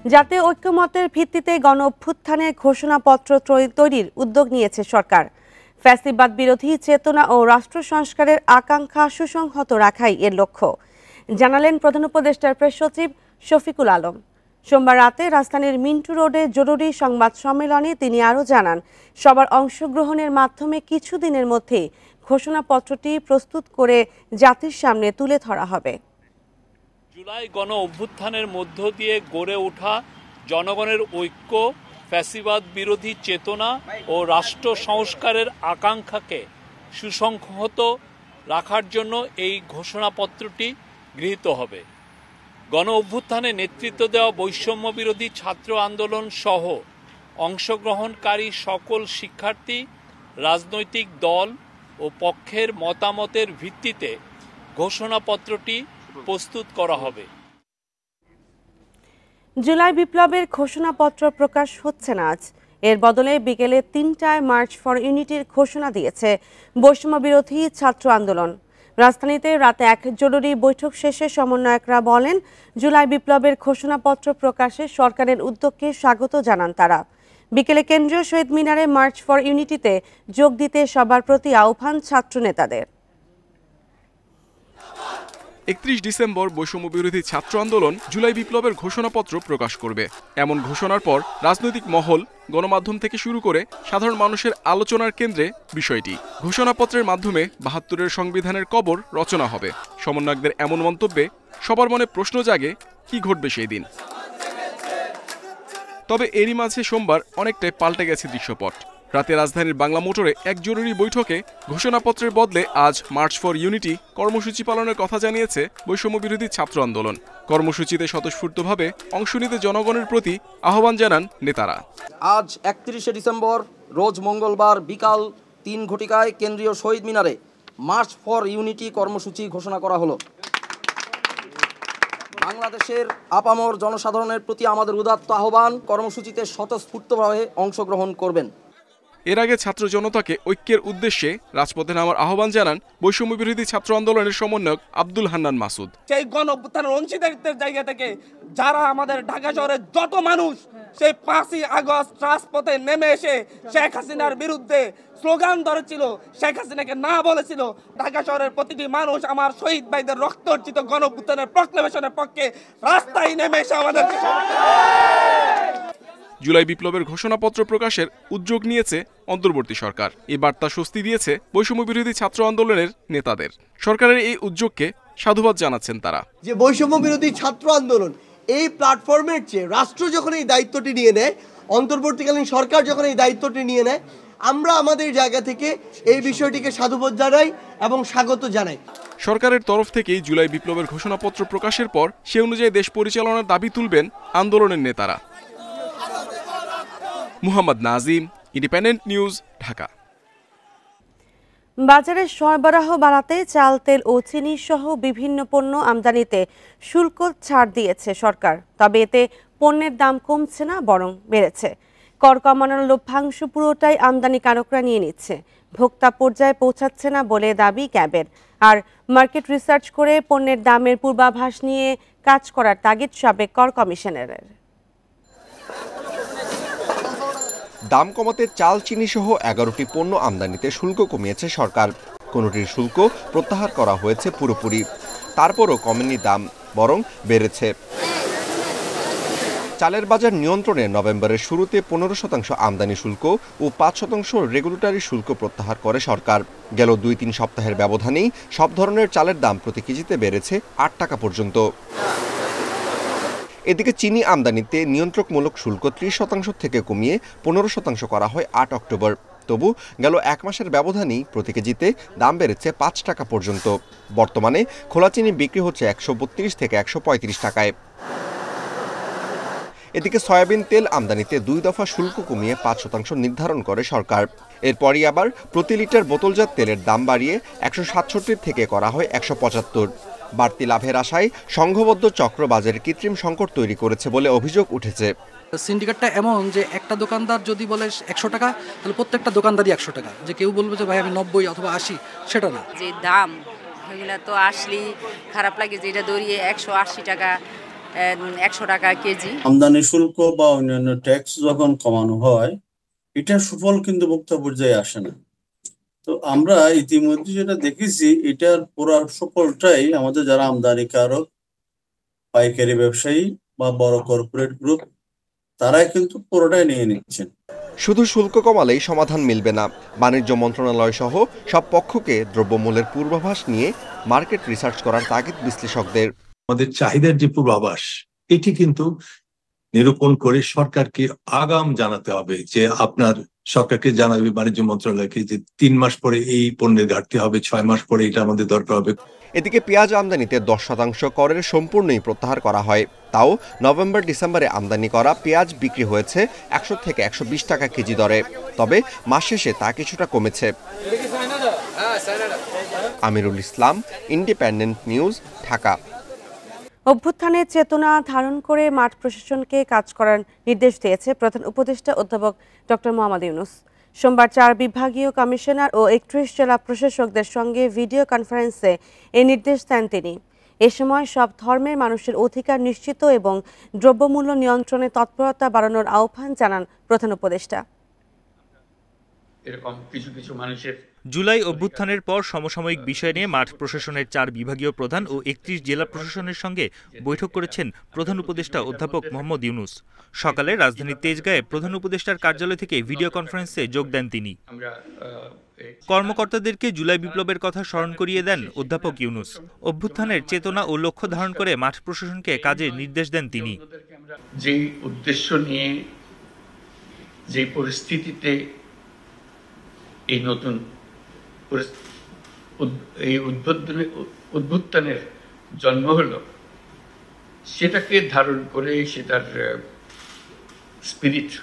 জাতীয় ঐক্যমত্যের ভিত্তিতে গণ অভ্যুত্থানের ঘোষণাপত্র তৈরির উদ্যোগ নিয়েছে সরকার। ফ্যাসিবাদ বিরোধী চেতনা ও রাষ্ট্র সংস্কারের আকাঙ্ক্ষা সুসংহত রাখাই এর লক্ষ্য, জানালেন প্রধান উপদেষ্টার প্রেস সচিব শফিকুল আলম। সোমবার রাতে রাজধানীর মিন্টু রোডে জরুরি সংবাদ সম্মেলনে তিনি আরও জানান, সবার অংশগ্রহণের মাধ্যমে কিছুদিনের মধ্যেই ঘোষণাপত্রটি প্রস্তুত করে জাতির সামনে তুলে ধরা হবে। জুলাই গণ অভ্যুত্থানের মধ্য দিয়ে গড়ে ওঠা জনগণের ঐক্য, ফ্যাসিবাদ বিরোধী চেতনা ও রাষ্ট্র সংস্কারের আকাঙ্ক্ষাকে সুসংহত রাখার জন্য এই ঘোষণাপত্রটি গৃহীত হবে। গণ অভ্যুত্থানে নেতৃত্ব দেওয়া বৈষম্য বিরোধী ছাত্র আন্দোলন সহ অংশগ্রহণকারী সকল শিক্ষার্থী, রাজনৈতিক দল ও পক্ষের মতামতের ভিত্তিতে ঘোষণাপত্রটি প্রস্তুত করা হবে। জুলাই বিপ্লবের ঘোষণাপত্র প্রকাশ হচ্ছে না আজ। এর বদলে বিকেলে ৩টায় মার্চ ফর ইউনিটির ঘোষণা দিয়েছে বৈষম্য বিরোধী ছাত্র আন্দোলন। রাজধানীতে রাতে এক জরুরি বৈঠক শেষে সমন্বয়করা বলেন, জুলাই বিপ্লবের ঘোষণাপত্র প্রকাশে সরকারের উদ্যোগকে স্বাগত জানান তারা। বিকেলে কেন্দ্রীয় শহীদ মিনারে মার্চ ফর ইউনিটিতে যোগ দিতে সবার প্রতি আহ্বান ছাত্র নেতাদের। ৩১ ডিসেম্বর বৈষম্য বিরোধী ছাত্র আন্দোলন জুলাই বিপ্লবের ঘোষণাপত্র প্রকাশ করবে। এমন ঘোষণার পর রাজনৈতিক মহল, গণমাধ্যম থেকে শুরু করে সাধারণ মানুষের আলোচনার কেন্দ্রে বিষয়টি। ঘোষণাপত্রের মাধ্যমে ৭২-এর সংবিধানের কবর রচনা হবে। সমন্বয়কদের এমন মন্তব্যে সবার মনে প্রশ্ন জাগে, কি ঘটবে সেই দিন। তবে এরই মাঝে সোমবার অনেকটাই পাল্টে গেছে দৃশ্যপট। রাতে রাজধানীর বাংলা মোটরে এক জরুরি বৈঠকে ঘোষণাপত্রের বদলে আজ মার্চ ফর ইউনিটি কর্মসূচি পালনের কথা জানিয়েছে বৈষম্য বিরোধী ছাত্র আন্দোলন। কর্মসূচিতে স্বতঃস্ফূর্তভাবে অংশ নিতে জনগণের প্রতি আহ্বান জানান নেতারা। আজ ৩১শে ডিসেম্বর রোজ মঙ্গলবার বিকাল ৩ ঘটিকায় কেন্দ্রীয় শহীদ মিনারে মার্চ ফর ইউনিটি কর্মসূচি ঘোষণা করা হলো। বাংলাদেশের আপামর জনসাধারণের প্রতি আমাদের উদাত্ত আহ্বান, কর্মসূচিতে স্বতঃস্ফূর্তভাবে অংশগ্রহণ করবেন। এর আগে ছাত্র জনতাকে ঐক্যের উদ্দেশ্যে রাজপথে নামার আহ্বান জানান বৈষম্য বিরোধী ছাত্র আন্দোলনের সমন্বয়ক আব্দুল হান্নান মাসুদ। সেই গণ অভ্যুত্থানের অংশীদারিত্বের জায়গা থেকে যারা আমাদের ঢাকা শহরের যত মানুষ সেই ৫ই আগস্ট রাজপথে নেমে এসে শেখ হাসিনার বিরুদ্ধে স্লোগান ধরেছিল, শেখ হাসিনাকে না বলেছিল, ঢাকা শহরের প্রতিটি মানুষ আমার শহীদ ভাইদের রক্ত অর্জিত গণ অভ্যুত্থানের প্রক্লেমেশনের পক্ষে রাস্তায় নেমে এসে আমাদেরকে। জুলাই বিপ্লবের ঘোষণাপত্র প্রকাশের উদ্যোগ নিয়েছে অন্তর্বর্তী সরকার। এই বার্তা স্বস্তি দিয়েছে বৈষম্য বিরোধী ছাত্র আন্দোলনের নেতাদের। সরকারের এই উদ্যোগকে সাধুবাদ জানাচ্ছেন তারা। যে বৈষম্য বিরোধী ছাত্র আন্দোলন এই প্ল্যাটফর্মের চেয়ে রাষ্ট্র যখন এই দায়িত্বটি নিয়ে নেয়, অন্তর্বর্তীকালীন সরকার যখন এই দায়িত্বটি নিয়ে নেয়, আমরা আমাদের জায়গা থেকে এই বিষয়টিকে সাধুবাদ জানাই এবং স্বাগত জানাই। সরকারের তরফ থেকেই জুলাই বিপ্লবের ঘোষণাপত্র প্রকাশের পর সে অনুযায়ী দেশ পরিচালনার দাবি তুলবেন আন্দোলনের নেতারা। Muhammad Nazim, independent News, Dhaka. বাজারে সরবরাহ বাড়াতে চাল, তেল ও চিনি সহ বিভিন্ন পণ্য আমদানিতে শুল্ক ছাড় দিয়েছে সরকার। তবে এতে পণ্যের দাম কমছে না, বরং বেড়েছে। কর কমানোর লভ্যাংশ পুরোটাই আমদানিকারকরা নিয়ে নিচ্ছে, ভোক্তা পর্যায়ে পৌঁছাচ্ছে না বলে দাবি ক্যাবের। আর মার্কেট রিসার্চ করে পণ্যের দামের পূর্বাভাস নিয়ে কাজ করার তাগিদ সাবেক কর কমিশনারের। দাম কমাতে চাল, চিনি সহ ১১টি পণ্য আমদানিতে শুল্ক কমিয়েছে সরকার। কোনোটির শুল্ক প্রত্যাহার করা হয়েছে পুরোপুরি, তারপরও কমেনি দাম, বরং বেড়েছে। চালের বাজার নিয়ন্ত্রণে নভেম্বরের শুরুতে ১৫% আমদানি শুল্ক ও ৫% রেগুলেটরি শুল্ক প্রত্যাহার করে সরকার। গেল ২-৩ সপ্তাহের ব্যবধানেই সব ধরনের চালের দাম প্রতি কেজিতে বেড়েছে ৮ টাকা পর্যন্ত। এদিকে চিনি আমদানিতে নিয়ন্ত্রকমূলক শুল্ক ৩০% থেকে কমিয়ে 15% করা হয় ৮ অক্টোবর। তবু গেল এক মাসের ব্যবধানেই প্রতি কেজিতে দাম বেড়েছে ৫ টাকা পর্যন্ত। বর্তমানে খোলা চিনি বিক্রি হচ্ছে ১৩২ থেকে ১৩৫ টাকায়। এদিকে সয়াবিন তেল আমদানিতে ২ দফা শুল্ক কমিয়ে ৫% নির্ধারণ করে সরকার। এরপরই আবার প্রতি লিটার বোতলজাত তেলের দাম বাড়িয়ে ১৬৭ থেকে করা হয় ১৭৫। বাড়তি লাভের আশায় সংঘবদ্ধ চক্র বাজারে কৃত্রিম সংকট তৈরি করেছে বলে অভিযোগ উঠেছে। সিন্ডিকেটটা এমন যে একটা দোকানদার যদি বলে ১০০ টাকা, তাহলে প্রত্যেকটা দোকানদারই ১০০ টাকা। যে কেউ বলবে যে ভাই আমি ৯০ অথবা ৮০, সেটা না। যে দাম এগুলো তো আসলেই খারাপ লাগে, যে এটা দৌড়িয়ে ১৮০ টাকা 100 টাকা কেজি। আমদানি শুল্ক বা অন্যান্য ট্যাক্স যখন কমানো হয়, এটার সুফল কিন্তু ভোক্তা পর্যায়ে আসে না। তো আমরা ইতিমধ্যে যেটা দেখেছি, এটার পুরো সুফলটাই আমাদের যারা আমদানিকারক, পাইকারি ব্যবসায়ী বা বড় কর্পোরেট গ্রুপ, তারাই কিন্তু পুরোটাই নিয়ে নিচ্ছেন। শুধু শুল্ক কমালেই সমাধান মিলবে না। বাণিজ্য মন্ত্রণালয় সহ সব পক্ষকে দ্রব্যমূল্যের পূর্বাভাস নিয়ে মার্কেট রিসার্চ করার তাগিদ বিশ্লেষকদের। আমাদের চাহিদার যে পূর্বাভাস, এটি কিন্তু নিরূপণ করে সরকারকে আগাম জানাতে হবে, যে আপনার সরকারকে জানাবে বাণিজ্য মন্ত্রণালয়কে যে 3 মাস পরে এই পণ্যের ঘাটতি হবে, 6 মাস পরে এটা আমাদের দরকার হবে। এদিকে পেঁয়াজ আমদানিতে 10% করের সম্পূর্ণই প্রত্যাহার করা হয়। তাও নভেম্বর ডিসেম্বরে আমদানি করা পেঁয়াজ বিক্রি হয়েছে 100 থেকে 120 টাকা কেজি দরে। তবে মাস শেষে তা কিছুটা কমেছে। Amirul Islam, independent News, Dhaka. অভ্যুত্থানের চেতনা ধারণ করে মাঠ প্রশাসনকে কাজ করার নির্দেশ দিয়েছে প্রধান উপদেষ্টা অধ্যাপক ডক্টর মোহাম্মদ ইউনূস। সোমবার 4 বিভাগীয় কমিশনার ও 31 জেলা প্রশাসকদের সঙ্গে ভিডিও কনফারেন্সে এই নির্দেশ দেন তিনি। এ সময় সব ধর্মের মানুষের অধিকার নিশ্চিত এবং দ্রব্যমূল্য নিয়ন্ত্রণে তৎপরতা বাড়ানোর আহ্বান জানান প্রধান উপদেষ্টা। এরকম কিছু মানুষের জুলাই অভ্যুত্থানের পর সমসাময়িক বিষয় নিয়ে মাঠ প্রশাসনের 4 বিভাগীয় প্রধান ও 31 জেলা প্রশাসনের সঙ্গে বৈঠক করেছেন প্রধান উপদেষ্টা অধ্যাপক মোহাম্মদ ইউনূস। সকালে রাজধানীর তেজগাঁয়ে প্রধান উপদেষ্টার কার্যালয় থেকে ভিডিও কনফারেন্সে যোগ দেন তিনি। কর্মকর্তাদেরকে জুলাই বিপ্লবের কথা স্মরণ করিয়ে দেন অধ্যাপক ইউনূস। অভ্যুত্থানের চেতনা ও লক্ষ্য ধারণ করে মাঠ প্রশাসনকে কাজের নির্দেশ দেন তিনি। যে উদ্দেশ্য নিয়ে, যে পরিস্থিতিতে এই নতুন এই উদ্ভুত্থানের জন্ম হলো, সেটাকে ধারণ করে সেটার স্পিরিটকে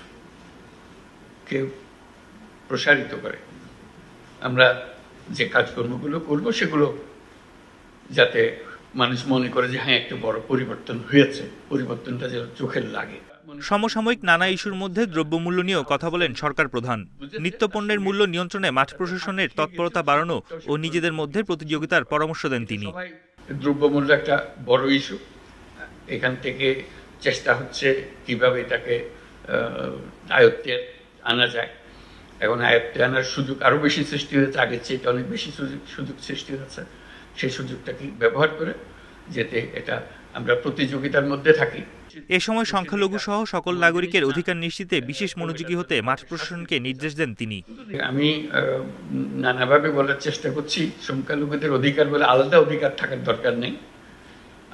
প্রসারিত করে আমরা যে কাজকর্মগুলো করব, সেগুলো যাতে মানুষ মনে করে যে হ্যাঁ একটা বড় পরিবর্তন হয়েছে, পরিবর্তনটা যেন চোখের লাগে। সমসাময়িক নানা ইস্যুর মধ্যে দ্রব্যমূল্য নিয়েও কথা বলেন সরকার প্রধান। নিত্যপণ্যের মূল্য নিয়ন্ত্রণে মাঠ প্রশাসনের তৎপরতা বাড়ানো ও নিজেদের মধ্যে প্রতিযোগিতার পরামর্শ দেন তিনি। দ্রব্যমূল্য একটা বড় ইস্যু, এখান থেকে চেষ্টা হচ্ছে কিভাবে এটাকে আয়ত্তে আনা যায়। এখন আয়ত্তে আনার সুযোগ আরো বেশি সৃষ্টি হয়েছে, আগের চেয়ে অনেক বেশি সুযোগ সৃষ্টি হচ্ছে। সেই সুযোগটাকে ব্যবহার করে যাতে এটা আমরা প্রতিযোগিতার মধ্যে থাকি। এ সময় সংখ্যালঘু সহ সকল নাগরিকের অধিকার নিশ্চিতে বিশেষ মনোযোগী হতে মাঠ প্রশাসনকে নির্দেশ দেন তিনি। আমি নানাভাবে বলার চেষ্টা করছি, সংখ্যালঘুদের অধিকার বলে আলাদা অধিকার থাকার দরকার নেই।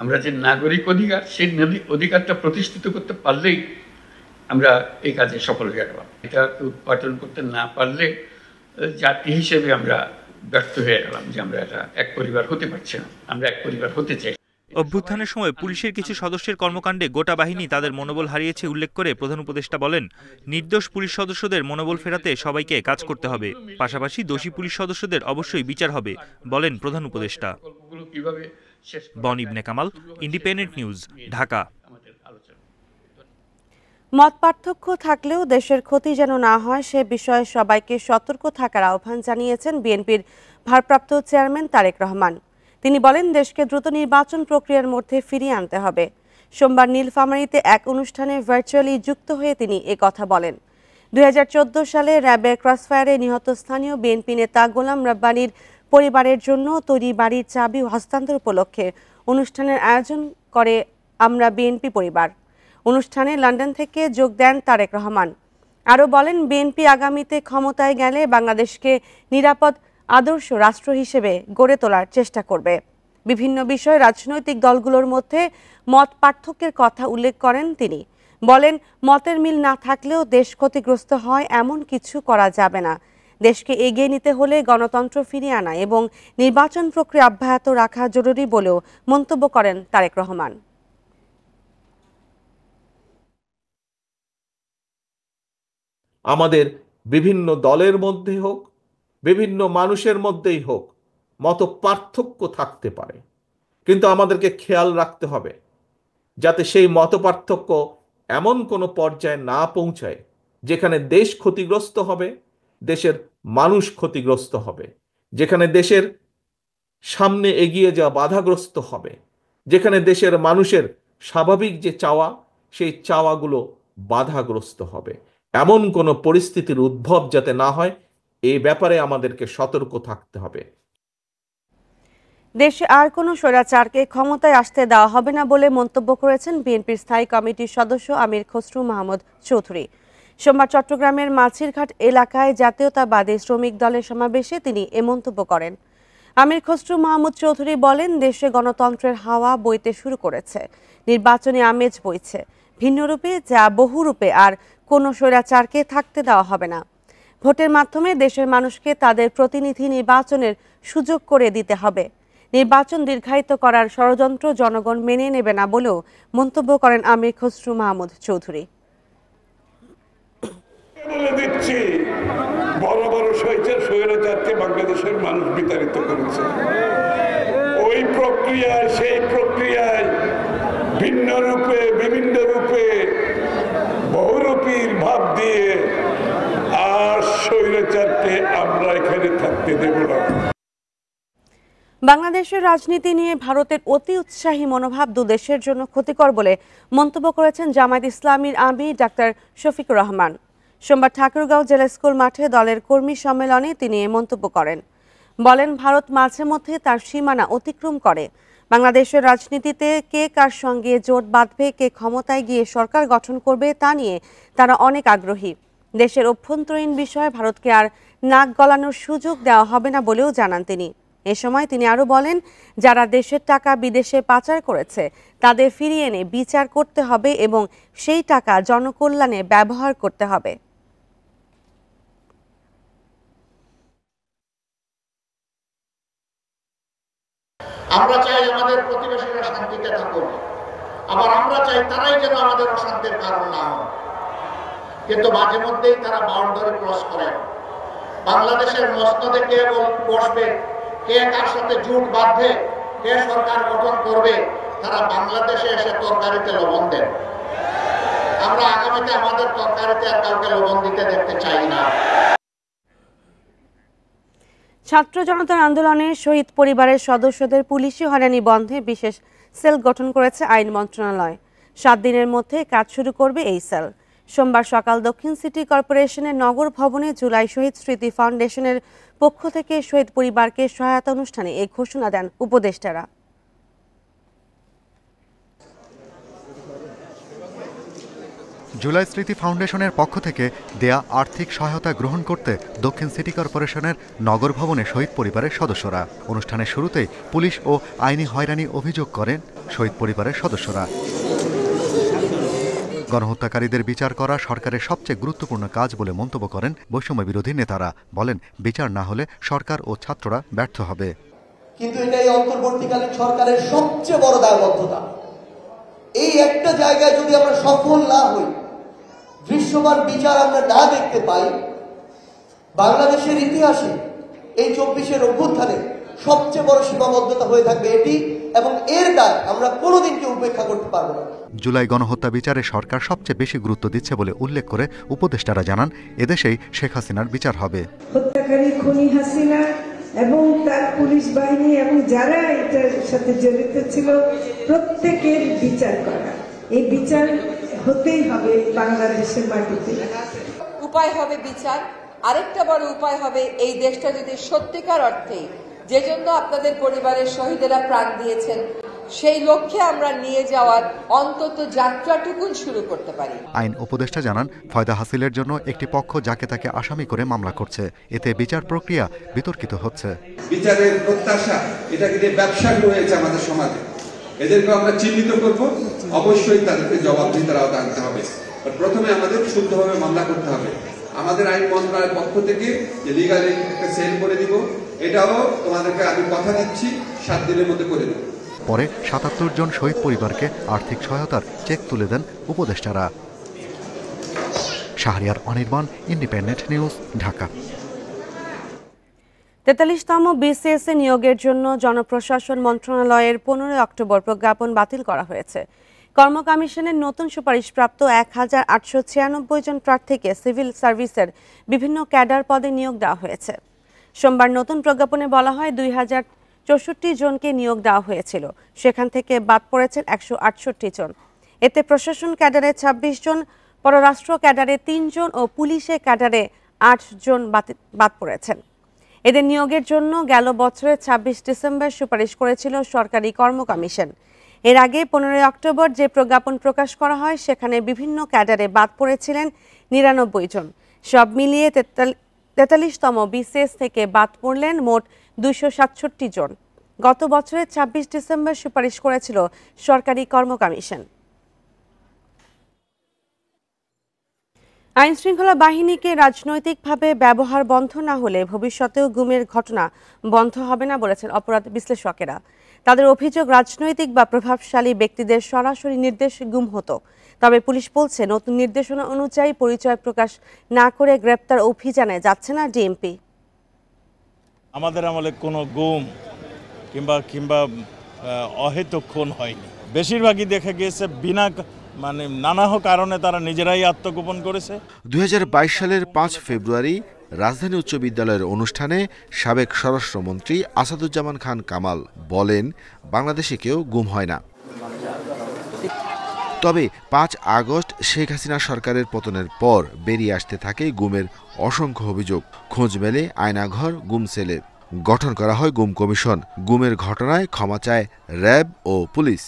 আমরা যে নাগরিক অধিকার, সেই অধিকারটা প্রতিষ্ঠিত করতে পারলেই আমরা এই কাজে সফল হয়ে গেলাম। এটাকে উৎপাদন করতে না পারলে জাতি হিসেবে আমরা ব্যর্থ হয়ে গেলাম, যে আমরা এটা এক পরিবার হতে পারছি না, আমরা এক পরিবার হতে চাই। অভ্যুত্থানের সময় পুলিশের কিছু সদস্যের কর্মকাণ্ডে গোটা বাহিনী তাদের মনোবল হারিয়েছে উল্লেখ করে প্রধান উপদেষ্টা বলেন, নির্দোষ পুলিশ সদস্যদের মনোবল ফেরাতে সবাইকে কাজ করতে হবে। পাশাপাশি দোষী পুলিশ সদস্যদের অবশ্যই বিচার হবে, বলেন প্রধান উপদেষ্টা। বন ইবনে কামাল, ইন্ডিপেন্ডেন্ট নিউজ, ঢাকা। মত পার্থক্য থাকলেও দেশের ক্ষতি যেন না হয় সে বিষয়ে সবাইকে সতর্ক থাকার আহ্বান জানিয়েছেন বিএনপির ভারপ্রাপ্ত চেয়ারম্যান তারেক রহমান। তিনি বলেন, দেশকে দ্রুত নির্বাচন প্রক্রিয়ার মধ্যে ফিরিয়ে আনতে হবে। সোমবার নীলফামারীতে এক অনুষ্ঠানে ভার্চুয়ালি যুক্ত হয়ে তিনি কথা বলেন। 2014 সালে র্যাবের ক্রসফায়ারে নিহত স্থানীয় বিএনপি নেতা গোলাম রাব্বানীর পরিবারের জন্য তৈরি বাড়ির চাবি হস্তান্তর উপলক্ষে অনুষ্ঠানের আয়োজন করে আমরা বিএনপি পরিবার। অনুষ্ঠানে লন্ডন থেকে যোগ দেন তারেক রহমান। আরও বলেন, বিএনপি আগামীতে ক্ষমতায় গেলে বাংলাদেশকে নিরাপদ আদর্শ রাষ্ট্র হিসেবে গড়ে তোলার চেষ্টা করবে। বিভিন্ন বিষয়ে রাজনৈতিক দলগুলোর মধ্যে মত পার্থক্যের কথা উল্লেখ করেন তিনি। বলেন, মতের মিল না থাকলেও দেশ ক্ষতিগ্রস্ত হয় এমন কিছু করা যাবে না। দেশকে এগিয়ে নিতে হলে গণতন্ত্র ফিরিয়ে আনা এবং নির্বাচন প্রক্রিয়া অব্যাহত রাখা জরুরি বলেও মন্তব্য করেন তারেক রহমান। আমাদের বিভিন্ন দলের মধ্যে হোক, বিভিন্ন মানুষের মধ্যেই হোক, মত পার্থক্য থাকতে পারে, কিন্তু আমাদেরকে খেয়াল রাখতে হবে যাতে সেই মত পার্থক্য এমন কোনো পর্যায়ে না পৌঁছায় যেখানে দেশ ক্ষতিগ্রস্ত হবে, দেশের মানুষ ক্ষতিগ্রস্ত হবে, যেখানে দেশের সামনে এগিয়ে যাওয়া বাধাগ্রস্ত হবে, যেখানে দেশের মানুষের স্বাভাবিক যে চাওয়া, সেই চাওয়াগুলো বাধাগ্রস্ত হবে। এমন কোনো পরিস্থিতির উদ্ভব যাতে না হয়, এই ব্যাপারে আমাদেরকে সতর্ক থাকতে হবে। দেশে আর কোনো স্বৈরাচারকে ক্ষমতায় আসতে দেওয়া হবে না বলে মন্তব্য করেছেন বিএনপির স্থায়ী কমিটির সদস্য আমির খসরু মাহমুদ চৌধুরী। সোমবার চট্টগ্রামের মাছিরঘাট এলাকায় জাতীয়তাবাদী শ্রমিক দলের সমাবেশে তিনি এ মন্তব্য করেন। আমির খসরু মাহমুদ চৌধুরী বলেন, দেশে গণতন্ত্রের হাওয়া বইতে শুরু করেছে, নির্বাচনী আমেজ বইছে ভিন্নরূপে, যা বহুরূপে আর কোনো স্বৈরাচারকে থাকতে দেওয়া হবে না। ভোটের মাধ্যমে দেশের মানুষকে তাদের প্রতিনিধি নির্বাচনের সুযোগ করে দিতে হবে। নির্বাচন দীর্ঘায়িত করার ষড়যন্ত্র জনগণ মেনে নেবে না বলেও মন্তব্য করেন আমির খসরু মাহমুদ চৌধুরী। দিচ্ছি বড় বড় স্বৈরাচারকে বাংলাদেশের মানুষ বিতাড়িত করেছে। ওই প্রক্রিয়ায়, সেই প্রক্রিয়ায় ভিন্ন রূপে, বিভিন্ন রূপে, বহুরূপীর ভাব দিয়ে আর স্বৈরাচারকে আমরা এখানে থাকতে দেব না। বাংলাদেশের রাজনীতি নিয়ে ভারতের অতি উৎসাহী মনোভাব দুদেশের জন্য ক্ষতিকর বলে মন্তব্য করেছেন জামায়াত ইসলামীর আমির ডাক্তার শফিকুর রহমান। সোমবার ঠাকুরগাঁও জেলা স্কুল মাঠে দলের কর্মী সম্মেলনে তিনি এ মন্তব্য করেন। বলেন, ভারত মাঝে মধ্যে তার সীমানা অতিক্রম করে। বাংলাদেশের রাজনীতিতে কে কার সঙ্গে জোট বাঁধবে, কে ক্ষমতায় গিয়ে সরকার গঠন করবে তা নিয়ে তারা অনেক আগ্রহী। দেশের অভ্যন্তরীণ বিষয়ে ভারতকে আর নাক গলানোর সুযোগ দেওয়া হবে না বলেও জানান তিনি। এ সময় তিনি আরও বলেন, যারা দেশের টাকা বিদেশে পাচার করেছে তাদের ফিরিয়ে এনে বিচার করতে হবে এবং সেই টাকা জনকল্যাণে ব্যবহার করতে হবে। আমরা চাই আমাদের প্রতিবেশীরা শান্তিতে থাকুক, আবার আমরা চাই তারাই যেন আমাদের অশান্তির কারণ না হয়। কিন্তু মাঝে মধ্যেই তারা বাউন্ডারি ক্রস করে। বাংলাদেশের মসনদে কে বসবে, কে কার সাথে জোট বাঁধবে, কে সরকার গঠন করবে, তারা বাংলাদেশে এসে তরকারিতে লবণ দেন। আমরা আগামীতে আমাদের তরকারিতে আর কাউকে লবণ দিতে দেখতে চাই না। ছাত্র জনতার আন্দোলনে শহীদ পরিবারের সদস্যদের পুলিশি হয়রানি বন্ধে বিশেষ সেল গঠন করেছে আইন মন্ত্রণালয়। 7 দিনের মধ্যে কাজ শুরু করবে এই সেল। সোমবার সকাল দক্ষিণ সিটি কর্পোরেশনের নগর ভবনে জুলাই শহীদ স্মৃতি ফাউন্ডেশনের পক্ষ থেকে শহীদ পরিবারকে সহায়তা অনুষ্ঠানে এই ঘোষণা দেন উপদেষ্টারা। জুলাই স্মৃতি ফাউন্ডেশনের পক্ষ থেকে দেয়া আর্থিক সহায়তা গ্রহণ করতে দক্ষিণ সিটি কর্পোরেশনের নগর ভবনে শহীদ পরিবারের সদস্যরা। অনুষ্ঠানের শুরুতেই পুলিশ ও আইনি হয়রানি অভিযোগ করেন শহীদ পরিবারের সদস্যরা। গণহত্যাকারীদের বিচার করা সরকারের সবচেয়ে গুরুত্বপূর্ণ কাজ বলে মন্তব্য করেন বৈষম্য বিরোধী নেতারা। বলেন, বিচার না হলে সরকার ও ছাত্ররা ব্যর্থ হবে। কিন্তু এটাই অন্তর্বর্তীকালীন সরকারের সবচেয়ে বড় দায়বদ্ধতা। এই একটা জায়গায় যদি আমরা সফল না হই, দৃশ্যমান বিচার আমরা না দেখতে পাই, বাংলাদেশের ইতিহাসে এই 24-এর অভ্যুত্থানে সবচেয়ে বড় সীমাবদ্ধতা হয়ে থাকবে এটি, এবং এর দায় আমরা কোনোদিন কেউ উপেক্ষা করতে পারবো না। জুলাই গণহত্যা বিচারে সরকার সবচেয়ে বেশি গুরুত্ব দিচ্ছে বলে উল্লেখ করে উপদেষ্টারা জানান, এদেশেই শেখ হাসিনার বিচার হবে। হত্যাকারী খুনি হাসিনা এবং তার পুলিশ বাহিনী এবং যারা এটার সাথে জড়িত ছিল প্রত্যেকের বিচার করা, এই বিচার হতেই হবে বাংলাদেশের মাটিতে। উপায় হবে বিচার, আরেকটা বড় উপায় হবে এই দেশটা যদি সত্যিকার অর্থে যে জন্য আপনাদের পরিবারের শহীদেরা প্রাণ দিয়েছেন সেই লক্ষ্যে আমরা নিয়ে যাওয়ার অন্তত যাত্রাটুকু শুরু করতে পারি। আইন উপদেষ্টা জানান, ফয়দা হাসিলের জন্য একটি পক্ষ যাকে তাকে আসামি করে মামলা করছে, এতে বিচার প্রক্রিয়া বিতর্কিত হচ্ছে। বিচারের প্রত্যাশা এটা কিন্তু ব্যবসা হয়েছে আমাদের সমাজে। এদেরকে আমরা চিহ্নিত করব, অবশ্যই তাদেরকে জবাবদিহিতার আওতায় আনতে হবে। প্রথমে আমাদের শুদ্ধভাবে মামলা করতে হবে। আমাদের আইন মন্ত্রণালয়ের পক্ষ থেকে যে লিগালি একটা সেল করে দিব, এটাও তোমাদেরকে আমি কথা দিচ্ছি 7 দিনের মধ্যে করে দেব। পরে 77 জন শহীদ পরিবারকে আর্থিক সহায়তার চেক তুলে দেন উপদেষ্টারা। Shahriar Anirban, Independent News, Dhaka. 43তম বিসিএস নিয়োগের জন্য জনপ্রশাসন মন্ত্রণালয়ের 15 অক্টোবর প্রজ্ঞাপন বাতিল করা হয়েছে। কর্ম কমিশনের নতুন সুপারিশপ্রাপ্ত 1896 জন প্রার্থীকে সিভিল সার্ভিসের বিভিন্ন ক্যাডার পদে নিয়োগ দেওয়া হয়েছে। সোমবার নতুন প্রজ্ঞাপনে বলা হয়, 64 জনকে নিয়োগ দেওয়া হয়েছিল, সেখান থেকে বাদ পড়েছেন 168 জন। এতে প্রশাসন ক্যাডারে 26 জন, পররাষ্ট্র ক্যাডারে 3 জন ও পুলিশে ক্যাডারে 8 জন বাদ পড়েছেন। এদের নিয়োগের জন্য গেল বছরের 26 ডিসেম্বর সুপারিশ করেছিল সরকারি কর্ম কমিশন। এর আগে 15 অক্টোবর যে প্রজ্ঞাপন প্রকাশ করা হয় সেখানে বিভিন্ন ক্যাডারে বাদ পড়েছিলেন 99 জন। সব মিলিয়ে 43তম বিসিএস থেকে বাদ পড়লেন মোট 267 জন। গত বছরের 26 ডিসেম্বর সুপারিশ করেছিল সরকারি কর্ম কমিশন। আইনশৃঙ্খলা বাহিনীকে রাজনৈতিকভাবে ব্যবহার বন্ধ না হলে ভবিষ্যতেও গুমের ঘটনা বন্ধ হবে না বলেছেন অপরাধ বিশ্লেষকেরা। তাদের অভিযোগ, রাজনৈতিক বা প্রভাবশালী ব্যক্তিদের সরাসরি নির্দেশে গুম হতো। তবে পুলিশ বলছে, নতুন নির্দেশনা অনুযায়ী পরিচয় প্রকাশ না করে গ্রেপ্তার অভিযানে যাচ্ছে না ডিএমপি। আমাদের আমলে কোনো গুম কিংবা অহেতুক খুন হয়নি। বেশিরভাগই দেখা গিয়েছে বিনা নানা কারণে তারা নিজেরাই আত্মগোপন করেছে। 2022 সালের 5 ফেব্রুয়ারি রাজধানী উচ্চ বিদ্যালয়ের অনুষ্ঠানে সাবেক স্বরাষ্ট্রমন্ত্রী আসাদুজ্জামান খান কামাল বলেন, বাংলাদেশে কেউ গুম হয় না। তবে 5 আগস্ট শেখ হাসিনা সরকারের পতনের পর বেরিয়ে আসতে থাকে গুমের অসংখ্য অভিযোগ। খোঁজ মেলে আয়নাঘর গুম সেলের, গঠন করা হয় গুম কমিশন। গুমের ঘটনায় ক্ষমা চায় র্যাব ও পুলিশ।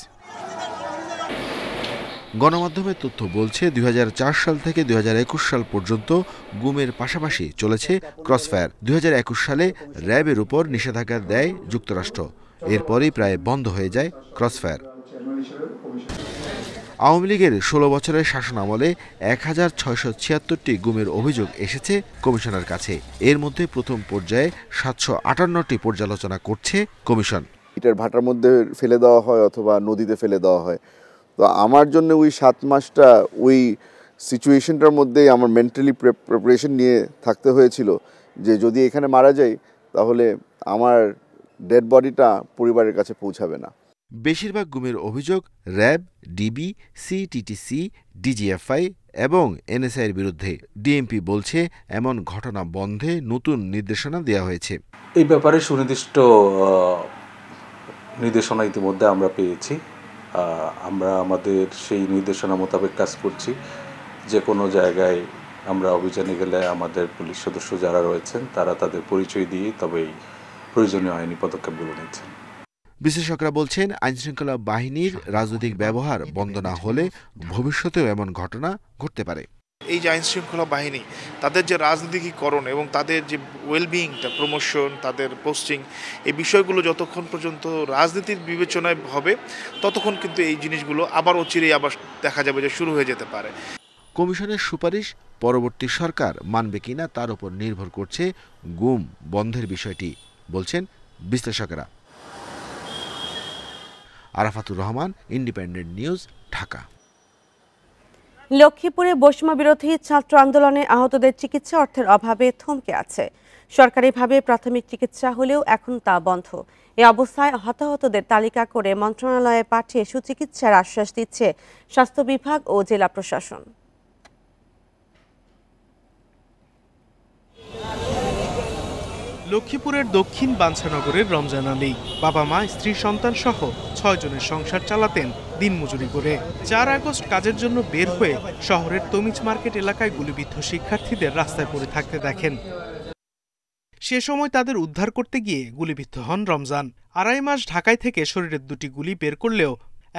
গণমাধ্যমের তথ্য বলছে, 2004 সাল থেকে 2021 সাল পর্যন্ত গুমের পাশাপাশি চলেছে ক্রসফায়ার। 2021 সালে র্যাবের উপর নিষেধাজ্ঞা দেয় যুক্তরাষ্ট্র। এরপরই প্রায় বন্ধ হয়ে যায় ক্রসফায়ার। আওয়ামী লীগের 16 বছরের শাসনামলে 1676টি গুমের অভিযোগ এসেছে কমিশনের কাছে। এর মধ্যে প্রথম পর্যায়ে 758টি পর্যালোচনা করছে কমিশন। ইটের ভাটার মধ্যে ফেলে দেওয়া হয় অথবা নদীতে ফেলে দেওয়া হয়। তো আমার জন্য ওই 7 মাসটা ওই সিচুয়েশনটার মধ্যেই আমার মেন্টালি প্রিপারেশন নিয়ে থাকতে হয়েছিল যে যদি এখানে মারা যাই তাহলে আমার ডেড বডিটা পরিবারের কাছে পৌঁছাবে না। বেশিরভাগ গুমের অভিযোগ র্যাব, ডিবি, সিটিটিসি, ডিজিএফআই এবং এনএসআইয়ের বিরুদ্ধে। ডিএমপি বলছে, এমন ঘটনা বন্ধে নতুন নির্দেশনা দেওয়া হয়েছে। এই ব্যাপারে সুনির্দিষ্ট নির্দেশনা ইতিমধ্যে আমরা পেয়েছি। আমরা আমাদের সেই নির্দেশনা মোতাবেক কাজ করছি। যে কোনো জায়গায় আমরা অভিযানে গেলে আমাদের পুলিশ সদস্য যারা রয়েছেন তারা তাদের পরিচয় দিয়ে তবেই প্রয়োজনীয় আইনি পদক্ষেপগুলো নিচ্ছেন। বিশ্লেষকরা বলছেন, আইনশৃঙ্খলা বাহিনীর রাজনৈতিক ব্যবহার বন্ধ না হলে ভবিষ্যতেও এমন ঘটনা ঘটতে পারে। এই যে আইনশৃঙ্খলা বাহিনী তাদের যে রাজনীতিকরণ এবং তাদের যে ওয়েলবিংটা, প্রমোশন, তাদের পোস্টিং, এই বিষয়গুলো যতক্ষণ পর্যন্ত রাজনীতির বিবেচনায় হবে ততক্ষণ কিন্তু এই জিনিসগুলো আবার অচিরেই আবার দেখা যাবে যে শুরু হয়ে যেতে পারে। কমিশনের সুপারিশ পরবর্তী সরকার মানবে কিনা তার উপর নির্ভর করছে গুম বন্ধের বিষয়টি, বলছেন বিশ্লেষকেরা। Arafatur Rahman, Independent News, Dhaka. লক্ষ্মীপুরে বৈষম্য বিরোধী ছাত্র আন্দোলনে আহতদের চিকিৎসা অর্থের অভাবে থমকে আছে। সরকারিভাবে প্রাথমিক চিকিৎসা হলেও এখন তা বন্ধ। এ অবস্থায় হতাহতদের তালিকা করে মন্ত্রণালয়ে পাঠিয়ে সুচিকিৎসার আশ্বাস দিচ্ছে স্বাস্থ্য বিভাগ ও জেলা প্রশাসন। লক্ষ্মীপুরের দক্ষিণ বাঞ্ছানগরের রমজান আলী বাবা মা, স্ত্রী, সন্তান সহ 6 জনের সংসার চালাতেন দিনমজুরি করে। 4 আগস্ট কাজের জন্য বের হয়ে শহরের তমিজ মার্কেট এলাকায় গুলিবিদ্ধ শিক্ষার্থীদের রাস্তায় পড়ে থাকতে দেখেন। সে সময় তাদের উদ্ধার করতে গিয়ে গুলিবিদ্ধ হন রমজান। 2.5 মাস ঢাকায় থেকে শরীরের 2টি গুলি বের করলেও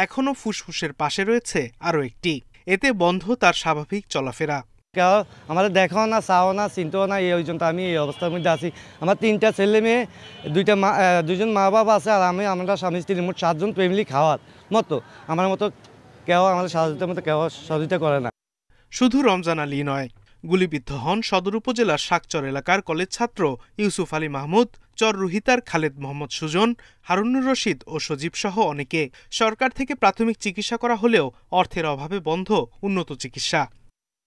এখনও ফুসফুসের পাশে রয়েছে আরও একটি। এতে বন্ধ তার স্বাভাবিক চলাফেরা। আমাদের দেখাও না, চাও না, চিন্তাও না, এই জন্য আমি এই অবস্থার মধ্যে আছি। আমার 3টা ছেলে মেয়ে, 2জন মা বাবা আছে, আর আমরা স্বামী স্ত্রী মোট 7 জন ফ্যামিলি খাওয়ার মতো। আমার মতো কেউ আমাদের সহযোগিতার মতো কেউ সহযোগিতা করে না। শুধু রমজান আলী নয়, গুলিবিদ্ধ হন সদর উপজেলার শাকচর এলাকার কলেজ ছাত্র ইউসুফ আলী মাহমুদ, চর রুহিতার খালেদ মোহাম্মদ সুজন, হারুনুর রশিদ ও সজীব সহ অনেকে। সরকার থেকে প্রাথমিক চিকিৎসা করা হলেও অর্থের অভাবে বন্ধ উন্নত চিকিৎসা।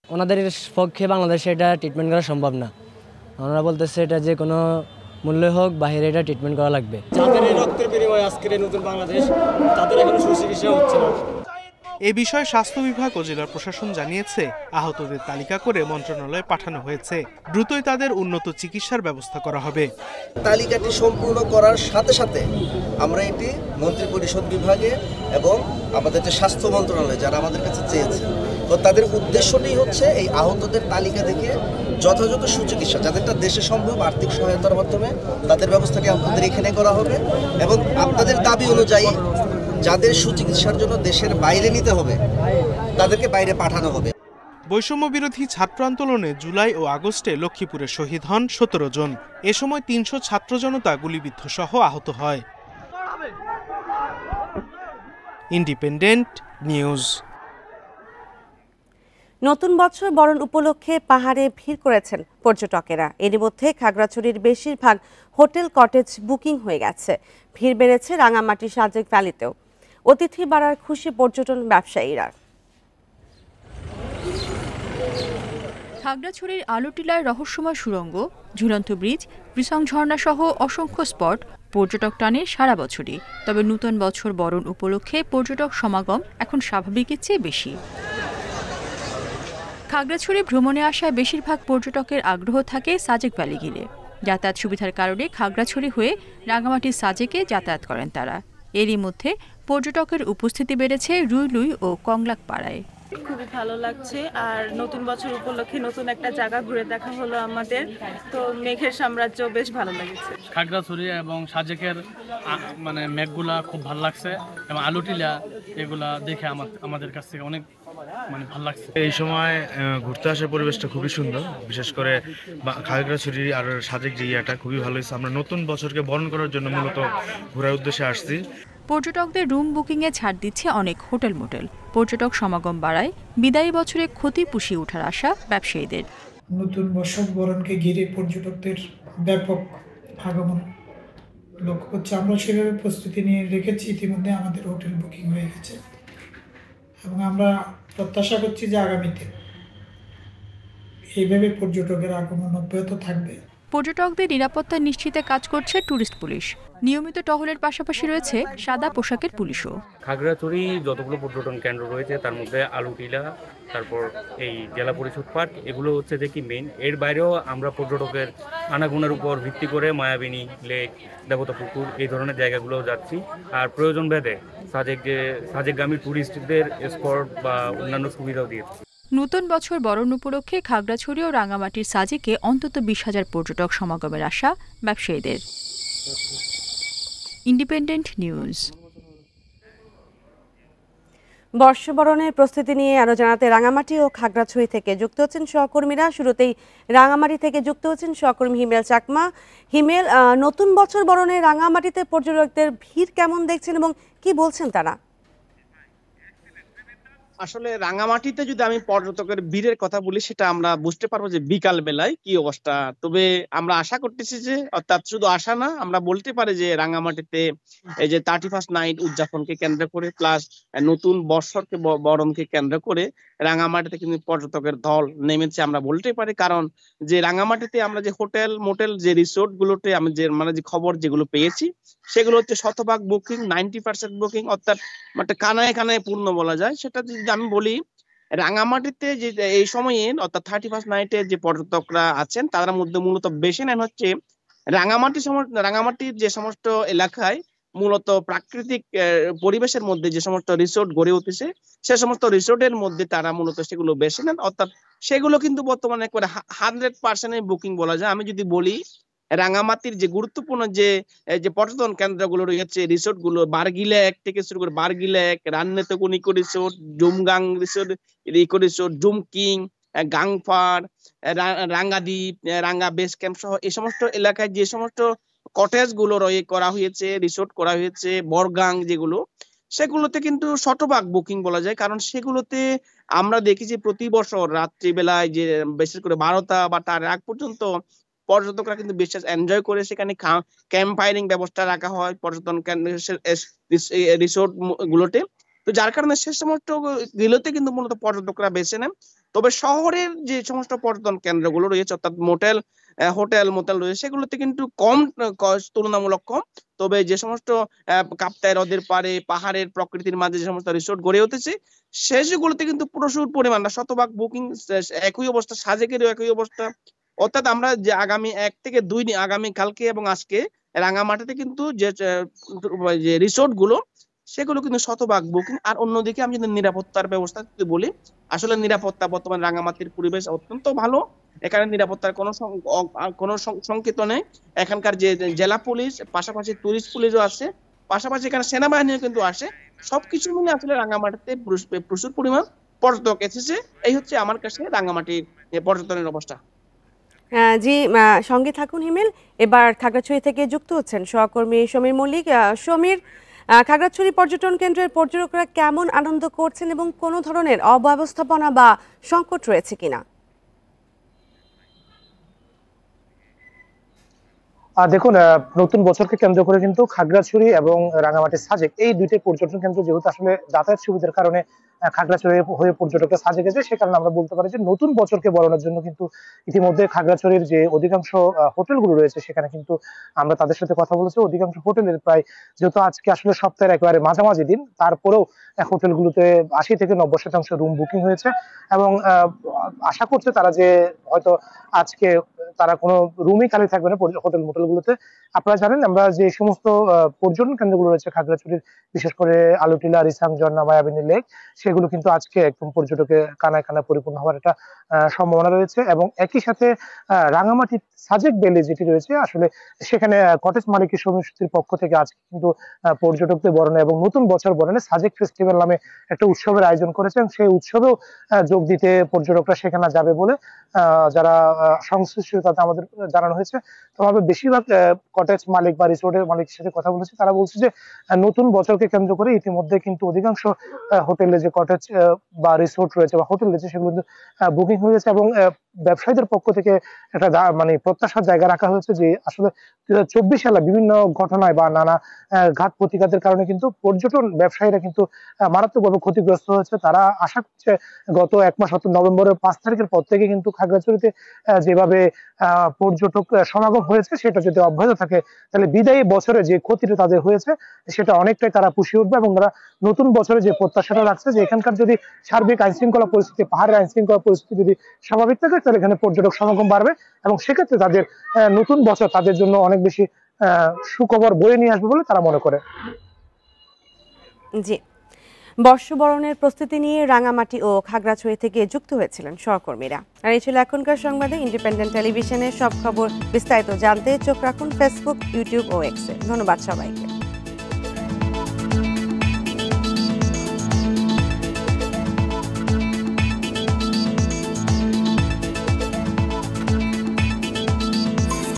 ওনাদের পক্ষে বাংলাদেশে এটা ট্রিটমেন্ট করা সম্ভব না। ওনারা বলতেছে এটা যে কোনো মূল্য হোক বাইরে এটা ট্রিটমেন্ট করা লাগবে। যাদের এই রক্তের বিনিময়ে আজকের নতুন বাংলাদেশ, তাদের এখনো সুচিকিৎসা হচ্ছে না। এ বিষয়ে স্বাস্থ্য বিভাগ ও জেলা প্রশাসন জানিয়েছে, আহতদের তালিকা করে মন্ত্রণালয়ে পাঠানো হয়েছে। দ্রুতই তাদের উন্নত চিকিৎসার ব্যবস্থা করা হবে। তালিকাটি সম্পূর্ণ করার সাথে সাথে আমরা এটি মন্ত্রিপরিষদ বিভাগে এবং আমাদের যে স্বাস্থ্য মন্ত্রণালয় যারা আমাদের কাছে চেয়েছে, তো তাদের উদ্দেশ্যটাই হচ্ছে এই আহতদের তালিকা দেখে যথাযথ সুচিকিৎসা যাদেরটা দেশে সম্ভব আর্থিক সহায়তার মাধ্যমে তাদের ব্যবস্থাটি আমাদের এখানে করা হবে এবং আপনাদের দাবি অনুযায়ী যাদের সুচিকিৎসার জন্য দেশের বাইরে নিতে হবে তাদেরকে বাইরে পাঠানো হবে। বৈষম্য বিরোধী ছাত্র আন্দোলনে জুলাই ও আগস্টে লক্ষ্মীপুরে শহীদ হন 17 জন। এ সময় 300 ছাত্র জনতা গুলিবিদ্ধ সহ আহত হয়। Independent news. নতুন বছর বরণ উপলক্ষে পাহাড়ে ভিড় করেছেন পর্যটকেরা। এর মধ্যে খাগড়াছড়ির বেশিরভাগ হোটেল কটেজ বুকিং হয়ে গেছে। ভিড় বেড়েছে রাঙামাটি সাজেক ভ্যালিতেও। অতিথি বাড়ার খুশি পর্যটন ব্যবসায়ীরা। খাগড়াছড়ির আলুটিলার রহস্যময় সুড়ঙ্গ, ঝুলন্ত ব্রিজ, বৃষং ঝর্ণা সহ অসংখ্য স্পট পর্যটক টানে সারা বছরই। তবে নতুন বছর বরণ উপলক্ষে পর্যটক সমাগম এখন স্বাভাবিকের চেয়ে বেশি। খাগড়াছড়ি ভ্রমণে আসায় বেশিরভাগ পর্যটকের আগ্রহ থাকে সাজেক ভ্যালি ঘিরে। যাতায়াত সুবিধার কারণে খাগড়াছড়ি হয়ে রাঙামাটির সাজেকে যাতায়াত করেন তারা। এরই মধ্যে পর্যটকের উপস্থিতি বেড়েছে রুইলুই ও কংলাক পাড়ায়। খুবই ভালো লাগছে, আর নতুন বছর উপলক্ষে নতুন একটা জায়গা ঘুরে দেখা হলো আমাদের, তো মেঘের সাম্রাজ্য বেশ ভালো লেগেছে। খাগড়াছড়ি এবং সাজেকের মানে মেঘগুলা খুব ভালো লাগছে এবং আলুটিলা এগুলা দেখে আমাদের কাছ থেকে অনেক মানে ভালো লাগছে। এই সময় ঘুরতে আসার পরিবেশটা খুবই সুন্দর, বিশেষ করে খাগড়াছড়ি আর সাজেক যে ইয়াটা খুবই ভালো হয়েছে। আমরা নতুন বছরকে বরণ করার জন্য মূলত ঘোরার উদ্দেশ্যে আসছি। পর্যটকদের রুম বুকিংয়ে ছাড় দিচ্ছে অনেক হোটেল মোটেল। পর্যটক সমাগম বাড়ায় বিদায়ী বছরে ক্ষতি পুষিয়ে ওঠার আশা ব্যবসায়ীদের। নতুন বর্ষ বরণকে ঘিরে পর্যটকদের ব্যাপক আগমন লক্ষ্য করছে। আমরা সেভাবে প্রস্তুতি নিয়ে রেখেছি, ইতিমধ্যে আমাদের হোটেল বুকিং হয়ে গেছে এবং আমরা প্রত্যাশা করছি যে আগামীতে এইভাবে পর্যটকের আগমন অব্যাহত থাকবে। পর্যটকদের নিরাপত্তা নিশ্চিতে কাজ করছে ট্যুরিস্ট পুলিশ। নিয়মিত টহলের পাশাপাশি রয়েছে সাদা পোশাকের পুলিশও। খাগড়াছড়ি যতগুলো পর্যটন কেন্দ্র রয়েছে তার মধ্যে আলুটিলা, তারপর এই জেলা পরিষদ পার্ক, এগুলো হচ্ছে যে কি মেইন। এর বাইরেও আমরা পর্যটকের আনাগোনার উপর ভিত্তি করে মায়াবিনী লেক, দেবতা পুকুর এই ধরনের জায়গাগুলো যাচ্ছি। আর প্রয়োজন ভেদে সাজেকগামী ট্যুরিস্টদের স্পট বা অন্যান্য সুবিধাও দিয়েছে। নতুন বছর বরণ উপলক্ষে খাগড়াছড়ি ও রাঙামাটির সাজেকে অন্তত 20,000 পর্যটক সমাগমের আশা ব্যবসায়ীদের। Independent news. বর্ষবরণের প্রস্তুতি নিয়ে আরো জানাতে রাঙামাটি ও খাগড়াছড়ি থেকে যুক্ত হচ্ছেন সহকর্মীরা। শুরুতেই রাঙামাটি থেকে যুক্ত হচ্ছেন সহকর্মী হিমেল চাকমা। হিমেল, নতুন বছর বরণে রাঙামাটিতে পর্যটকদের ভিড় কেমন দেখছেন এবং কি বলছেন তারা? আসলে রাঙামাটিতে যদি আমি পর্যটকের ভিড়ের কথা বলি, সেটা আমরা বুঝতে পারবো যে বিকাল বেলায় কি অবস্থা। তবে আমরা আশা করতেছি যে, অর্থাৎ শুধু আশা না, আমরা বলতে পারি যে রাঙামাটিতে এই যে 31st নাইট উদযাপনকে কেন্দ্র করে প্লাস নতুন বর্ষকে বরণকে কেন্দ্র করে রাঙামাটিতে কিন্তু পর্যটকের দল নেমেছে আমরা বলতে পারি। কারণ যে রাঙামাটিতে আমরা যে হোটেল মোটেল যে রিসোর্ট গুলোতে আমি যে যে খবর যেগুলো পেয়েছি সেগুলো হচ্ছে শতভাগ বুকিং, 90% বুকিং, অর্থাৎ মানে কানায় কানায় পূর্ণ বলা যায়। সেটা যদি আমি বলি, রাঙামাটিতে যে এই সময়ে অর্থাৎ 31st নাইটে যে পর্যটকরা আছেন তার মধ্যে মূলত বেশি নেন হচ্ছে রাঙামাটির যে সমস্ত এলাকায় মূলত প্রাকৃতিক পরিবেশের মধ্যে যে সমস্ত রিসোর্ট গড়ে উঠেছে সে সমস্ত রিসোর্টের মধ্যে তারা মূলত সেগুলো বেশি নেন, অর্থাৎ সেগুলো কিন্তু বর্তমানে একবারে 100% বুকিং বলা যায়। আমি যদি বলি রাঙামাটির যে গুরুত্বপূর্ণ যে পর্যটন কেন্দ্রগুলো রয়েছে, রিসোর্ট গুলো, বারগিলেক থেকে শুরু করে Bargilek, Rannetkun eco resort, Jumgang resort, eco resort, Jumking, Gangfar, Rangadwip, Ranga base camp সহ এই সমস্ত এলাকায় যে সমস্ত কটেজ গুলো করা হয়েছে, রিসোর্ট করা হয়েছে, বরগাং যেগুলো, সেগুলোতে কিন্তু শতভাগ বুকিং বলা যায়। কারণ সেগুলোতে আমরা দেখি যে প্রতি বছর রাত্রিবেলায় যে বিশেষ করে 12টা বা তার আগ পর্যন্ত পর্যটকরা কিন্তু বেশ এনজয় করে সেখানে ক্যাম্প ফায়ারিং ব্যবস্থা রাখা হয় পর্যটন রিসোর্ট গুলোতে। তো যার কারণে সে সমস্ত গুলোতে কিন্তু মূলত পর্যটকরা বেছে নেন। তবে শহরের যে সমস্ত পর্যটন কেন্দ্রগুলো রয়েছে অর্থাৎ মোটেল হোটেল মোটেল রয়েছে সেগুলোতে কিন্তু তুলনামূলক কম। তবে যে সমস্ত কাপ্তাই হ্রদের পাড়ে পাহাড়ের প্রকৃতির মাঝে যে সমস্ত রিসোর্ট গড়ে উঠেছে সেগুলোতে কিন্তু প্রচুর পরিমাণ শতভাগ বুকিং। একই অবস্থা সাজেকেরও একই অবস্থা। অর্থাৎ আমরা যে আগামী 1 থেকে 2 দিন, আগামী কালকে এবং আজকে রাঙামাটিতে কিন্তু যে রিসোর্ট গুলো সেগুলো কিন্তু শতভাগ বুকিং। আর অন্যদিকে আমি যদি নিরাপত্তার ব্যবস্থা যদি বলি, আসলে নিরাপত্তা বর্তমানে রাঙামাটির পরিবেশ অত্যন্ত ভালো। এখানে নিরাপত্তার কোনো সংকেত নেই। এখানকার যে জেলা পুলিশ, পাশাপাশি টুরিস্ট পুলিশও আছে, পাশাপাশি এখানে সেনাবাহিনীও কিন্তু আসে। সবকিছু মিলে আসলে রাঙামাটিতে প্রচুর পরিমাণ পর্যটক এসেছে। এই হচ্ছে আমার কাছে রাঙামাটির পর্যটনের অবস্থা। জি, সঙ্গে থাকুন হিমেল। এবার খাগড়াছড়ি থেকে যুক্ত হচ্ছেন সহকর্মী সমীর মল্লিক। সমীর, খাগড়াছড়ি পর্যটন কেন্দ্রের পর্যটকরা কেমন আনন্দ করছেন এবং কোনো ধরনের অব্যবস্থাপনা বা সংকট রয়েছে কিনা? দেখুন, নতুন বছরকে কেন্দ্র করে কিন্তু খাগড়াছড়ি এবং রাঙামাটির সাজেক এই দুইটি পর্যটন কেন্দ্র যেহেতু আসলে যাতায়াত সুবিধার কারণে খাগড়াছড়ি হয়ে পর্যটকরা সাজেক গেছে, সে কারণে আমরা বলতে পারি যে নতুন বছরকে বরণের জন্য কিন্তু ইতিমধ্যে খাগড়াছড়ির যে অধিকাংশ হোটেলগুলো রয়েছে সেখানে কিন্তু আমরা তাদের সাথে কথা বলেছি। অধিকাংশ হোটেলের প্রায়, যেহেতু আজকে আসলে সপ্তাহের একেবারে মাঝামাঝি দিন, তারপরেও হোটেলগুলোতে 80 থেকে 90% রুম বুকিং হয়েছে এবং আশা করছে তারা যে হয়তো আজকে তারা কোনো রুমই খালি থাকবে না হোটেল মোটেলগুলোতে। আপনারা জানেন আমরা যে সমস্ত পর্যটন কেন্দ্রগুলো রয়েছে খাগড়াছড়ির, বিশেষ করে আলুটিলা, রিসাং, ঝর্ণা, মায়াবিনী লেক, সেগুলো কিন্তু আজকে একদম পর্যটকে কানায় কানায় পরিপূর্ণ হওয়ার একটা সম্ভাবনা রয়েছে। এবং একই সাথে রাঙামাটি সাজেক ভ্যালি যেটি রয়েছে আসলে সেখানে কটেজ মালিকের সমিতির পক্ষ থেকে আজকে কিন্তু পর্যটকদের বরণে এবং নতুন বছর বরণে সাজেক ফেস্টিভ্যাল নামে একটা উৎসবের আয়োজন করেছেন। সেই উৎসবেও যোগ দিতে পর্যটকরা সেখানে যাবে বলে যারা সংশ্লিষ্ট তাতে আমাদের জানানো হয়েছে। তবে বেশিরভাগ কটেজ মালিক বা রিসোর্টের মালিকের সাথে কথা বলেছে, তারা বলছে যে নতুন বছরকে কেন্দ্র করে ইতিমধ্যে কিন্তু অধিকাংশ হোটেলে যে কটেজ বা রিসোর্ট রয়েছে বা হোটেল রয়েছে সেগুলো কিন্তু বুকিং হয়ে গেছে এবং ব্যবসায়ীদের পক্ষ থেকে একটা মানে প্রত্যাশার জায়গা রাখা হয়েছে যে আসলে 2024 সালে বিভিন্ন ঘটনায় বা নানা ঘাত প্রতিঘাতের কারণে কিন্তু পর্যটন ব্যবসায়ীরা কিন্তু মারাত্মকভাবে ক্ষতিগ্রস্ত হয়েছে। তারা আশা করছে গত 1 মাস অর্থাৎ নভেম্বরের 5 তারিখের পর থেকে কিন্তু খাগড়াছড়িতে যেভাবে পর্যটক সমাগম হয়েছে সেটা যদি অব্যাহত থাকে তাহলে বিদায়ী বছরে যে ক্ষতিটা তাদের হয়েছে সেটা অনেকটাই তারা পুষিয়ে উঠবে এবং তারা নতুন বছরে যে প্রত্যাশাটা রাখছে যে এখানকার যদি সার্বিক আইনশৃঙ্খলা পরিস্থিতি, পাহাড়ের আইনশৃঙ্খলা পরিস্থিতি যদি স্বাভাবিক থাকে তাহলে এখানে পর্যটক সমাগম বাড়বে এবং সেক্ষেত্রে তাদের নতুন বছর তাদের জন্য অনেক বেশি সুখবর বয়ে নিয়ে আসবে বলে তারা মনে করে। জি, বর্ষবরণের প্রস্তুতি নিয়ে রাঙামাটি ও খাগড়াছড়ি থেকে যুক্ত হয়েছিলেন সহকর্মীরা। আর এই ছিল এখনকার সংবাদে। ইন্ডিপেন্ডেন্ট টেলিভিশনের সব খবর বিস্তারিত জানতে চোখ রাখুন ফেসবুক, ইউটিউব ও এক্সে। ধন্যবাদ সবাইকে।